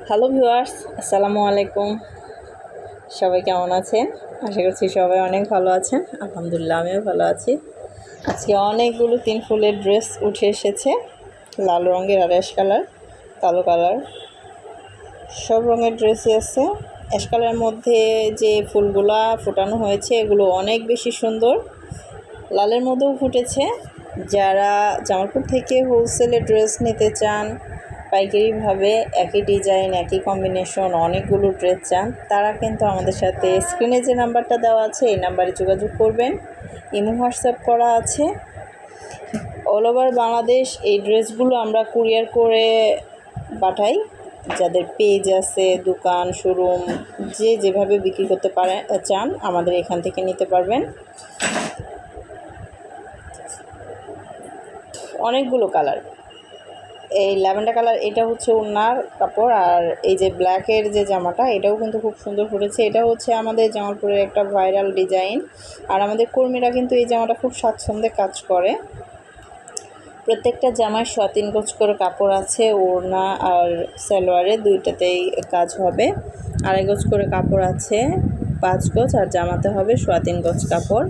Hello viewers, আসসালামু আলাইকুম। সবাই কেমন আছেন? আশা করছি সবাই অনেক ভালো আছেন। আলহামদুলিল্লাহ আমিও ভালো আছি। আজকে অনেকগুলো 3 ফুলের ড্রেস উঠে এসেছে, লাল রঙের আর অ্যাশ কালার, কালো কালার, সব রঙের ড্রেসই আছে। অ্যাশ কালারের মধ্যে যে ফুলগুলা ফোটানো হয়েছে এগুলো অনেক বেশি সুন্দর। লালের মধ্যেও ফুটেছে। যারা জামালপুর থেকে হোলসেলে ড্রেস নিতে চান, পাইকারিভাবে একই ডিজাইন একই কম্বিনেশন অনেকগুলো ড্রেস চান, তারা কিন্তু আমাদের সাথে স্ক্রিনে যে নাম্বারটা দেওয়া আছে এই নাম্বারে যোগাযোগ করবেন। ইমো হোয়াটসঅ্যাপ করা আছে। অল ওভার বাংলাদেশ এই ড্রেসগুলো আমরা কুরিয়ার করে পাঠাই। যাদের পেজ আছে, দোকান, শোরুম, যে যেভাবে বিক্রি করতে চান আমাদের এখান থেকে নিতে পারবেন। অনেকগুলো কালার। এই ল্যাভেন্ডার কালার এটা হচ্ছে ওড়নার কাপড়, আর এই যে ব্ল্যাকের যে জামাটা এটাও কিন্তু খুব সুন্দর ফুটেছে। এটা হচ্ছে আমাদের জামালপুরের একটা ভাইরাল ডিজাইন, আর আমাদের কর্মীরা কিন্তু এই জামাটা খুব স্বাচ্ছন্দ্যে কাজ করে। প্রত্যেকটা জামায় 3 গজ করে কাপড় আছে। ওড়না আর সালোয়ারে দুইটাতেই কাজ হবে। 2.5 গজ করে কাপড় আছে, 5 গজ, আর জামাতে হবে 3.25 গজ কাপড়।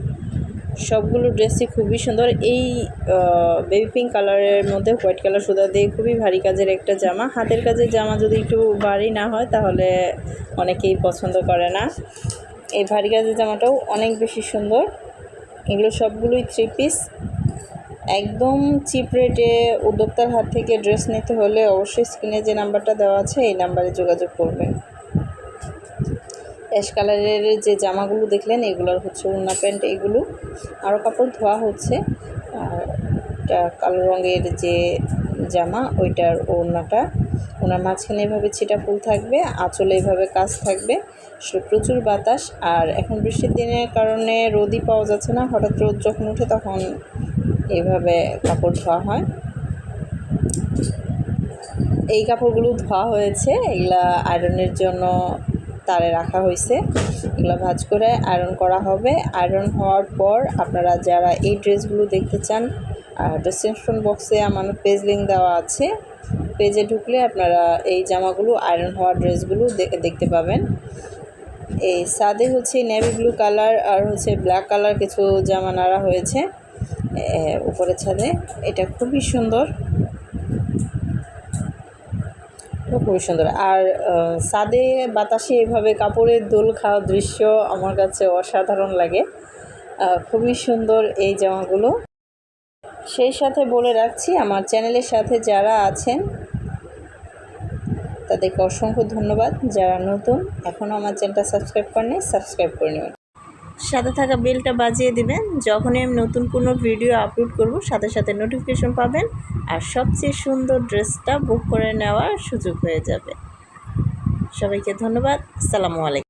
সবগুলো ড্রেসই খুবই সুন্দর। এই বেবি পিঙ্ক কালারের মধ্যে হোয়াইট কালার সুতা দিয়ে খুবই ভারী কাজের একটা জামা। হাতের কাজের জামা যদি একটু ভারী না হয় তাহলে অনেকেই পছন্দ করে না। এই ভারী কাজের জামাটাও অনেক বেশি সুন্দর। এগুলো সবগুলোই 3 পিস। একদম চিপ রেটে উদ্যোক্তার হাত থেকে ড্রেস নিতে হলে অবশ্যই স্ক্রিনে যে নাম্বারটা দেওয়া আছে এই নাম্বারে যোগাযোগ করবেন। অ্যাশ কালারের যে জামাগুলো দেখলেন এগুলোর হচ্ছে ওড়না প্যান্ট। এগুলো আরও কাপড় ধোয়া হচ্ছে। আর এটা কালো রঙের যে জামা ওইটার ওড়নাটা, ওনার মাঝখানে এভাবে ছিটা ফুল থাকবে, আঁচলে এভাবে কাজ থাকবে। প্রচুর বাতাস, আর এখন বৃষ্টির দিনের কারণে রোদই পাওয়া যাচ্ছে না। হঠাৎ রোদ যখন ওঠে তখন এইভাবে কাপড় ধোয়া হয়। এই কাপড়গুলো ধোয়া হয়েছে, এগুলা আয়রনের জন্য তারে রাখা হয়েছে। এগুলো ভাঁজ করে আয়রন করা হবে। আয়রন হওয়ার পর আপনারা যারা এই ড্রেসগুলো দেখতে চান, ডেসক্রিপশন বক্সে আমার পেজ লিঙ্ক দেওয়া আছে। পেজে ঢুকলে আপনারা এই জামাগুলো আয়রন হওয়া ড্রেসগুলো দেখতে পাবেন। এই সাদে হচ্ছে নেভি ব্লু কালার আর হচ্ছে ব্ল্যাক কালার কিছু জামা নাড়া হয়েছে উপরে ছাদে। এটা খুবই সুন্দর, খুবই সুন্দর। আর ছাদে বাতাসে এভাবে কাপড়ের দোল খাওয়ার দৃশ্য আমার কাছে অসাধারণ লাগে। খুবই সুন্দর এই জামাগুলো। সেই সাথে বলে রাখছি, আমার চ্যানেলের সাথে যারা আছেন তাদেরকে অসংখ্য ধন্যবাদ। যারা নতুন এখনও আমার চ্যানেলটা সাবস্ক্রাইব করেন, সাবস্ক্রাইব করে নেবেন। সাথে থাকা বেলটা বাজিয়ে দিবেন। যখনই আমি নতুন কোনো ভিডিও আপলোড করব সাথে সাথে নোটিফিকেশন পাবেন, আর সবচেয়ে সুন্দর ড্রেসটা বুক করে নেওয়ার সুযোগ হয়ে যাবে। সবাইকে ধন্যবাদ। আসসালামু আলাইকুম।